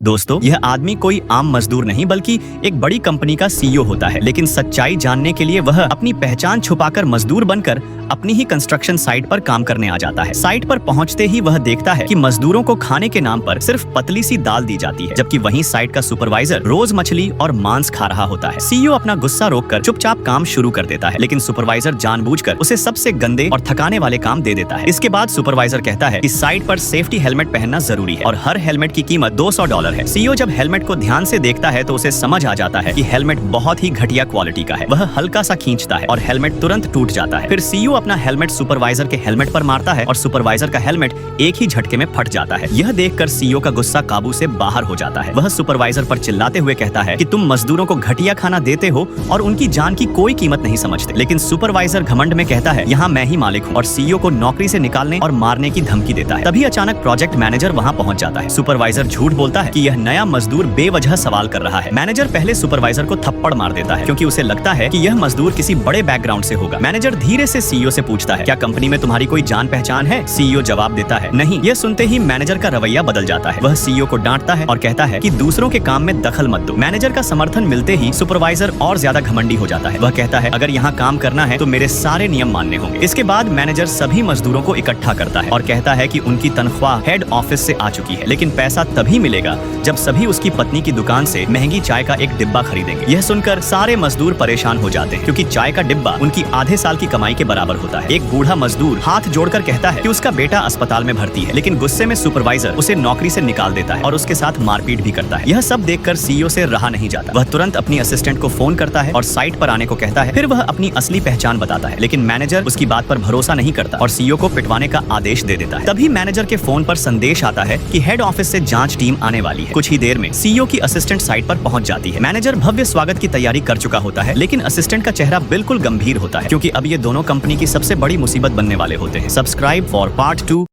दोस्तों, यह आदमी कोई आम मजदूर नहीं बल्कि एक बड़ी कंपनी का सीईओ होता है, लेकिन सच्चाई जानने के लिए वह अपनी पहचान छुपाकर मजदूर बनकर अपनी ही कंस्ट्रक्शन साइट पर काम करने आ जाता है। साइट पर पहुंचते ही वह देखता है कि मजदूरों को खाने के नाम पर सिर्फ पतली सी दाल दी जाती है, जबकि वहीं साइट का सुपरवाइजर रोज मछली और मांस खा रहा होता है। सीईओ अपना गुस्सा रोककर चुपचाप काम शुरू कर देता है, लेकिन सुपरवाइजर जानबूझकर उसे सबसे गंदे और थकाने वाले काम दे देता है। इसके बाद सुपरवाइजर कहता है कि साइट पर सेफ्टी हेलमेट पहनना जरूरी है और हर हेलमेट की कीमत $200 है। सीईओ जब हेलमेट को ध्यान से देखता है तो उसे समझ आ जाता है कि हेलमेट बहुत ही घटिया क्वालिटी का है। वह हल्का सा खींचता है और हेलमेट तुरंत टूट जाता है। फिर सीईओ अपना हेलमेट सुपरवाइजर के हेलमेट पर मारता है और सुपरवाइजर का हेलमेट एक ही झटके में फट जाता है। यह देखकर सीईओ का गुस्सा काबू से बाहर हो जाता है। वह सुपरवाइजर पर चिल्लाते हुए कहता है कि तुम मजदूरों को घटिया खाना देते हो और उनकी जान की कोई कीमत नहीं समझते। लेकिन सुपरवाइजर घमंड में कहता है, यहाँ मैं ही मालिक हूँ, और सीईओ को नौकरी से निकालने और मारने की धमकी देता है। तभी अचानक प्रोजेक्ट मैनेजर वहाँ पहुँच जाता है। सुपरवाइजर झूठ बोलता है कि यह नया मजदूर बेवजह सवाल कर रहा है। मैनेजर पहले सुपरवाइजर को थप्पड़ मार देता है क्योंकि उसे लगता है कि यह मजदूर किसी बड़े बैकग्राउंड से होगा। मैनेजर धीरे से सीईओ से पूछता है, क्या कंपनी में तुम्हारी कोई जान पहचान है? सीईओ जवाब देता है, नहीं। यह सुनते ही मैनेजर का रवैया बदल जाता है। वह सीईओ को डांटता है और कहता है कि दूसरों के काम में दखल मत दो। मैनेजर का समर्थन मिलते ही सुपरवाइजर और ज्यादा घमंडी हो जाता है। वह कहता है, अगर यहाँ काम करना है तो मेरे सारे नियम मानने होंगे। इसके बाद मैनेजर सभी मजदूरों को इकट्ठा करता है और कहता है कि उनकी तनख्वाह हेड ऑफिस से आ चुकी है, लेकिन पैसा तभी मिलेगा जब सभी उसकी पत्नी की दुकान से महंगी चाय का एक डिब्बा खरीदेंगे। यह सुनकर सारे मजदूर परेशान हो जाते हैं क्योंकि चाय का डिब्बा उनकी आधे साल की कमाई के बराबर होता है। एक बूढ़ा मजदूर हाथ जोड़कर कहता है कि उसका बेटा अस्पताल में भर्ती है, लेकिन गुस्से में सुपरवाइजर उसे नौकरी से निकाल देता है और उसके साथ मारपीट भी करता है। यह सब देखकर सीईओ से रहा नहीं जाता। वह तुरंत अपनी असिस्टेंट को फोन करता है और साइट पर आने को कहता है। फिर वह अपनी असली पहचान बताता है, लेकिन मैनेजर उसकी बात पर भरोसा नहीं करता और सीईओ को पिटवाने का आदेश दे देता है। तभी मैनेजर के फोन पर संदेश आता है कि हेड ऑफिस से जांच टीम आने वाली है। कुछ ही देर में सीईओ की असिस्टेंट साइट पर पहुंच जाती है। मैनेजर भव्य स्वागत की तैयारी कर चुका होता है, लेकिन असिस्टेंट का चेहरा बिल्कुल गंभीर होता है क्योंकि अब ये दोनों कंपनी की सबसे बड़ी मुसीबत बनने वाले होते हैं। Subscribe for part 2।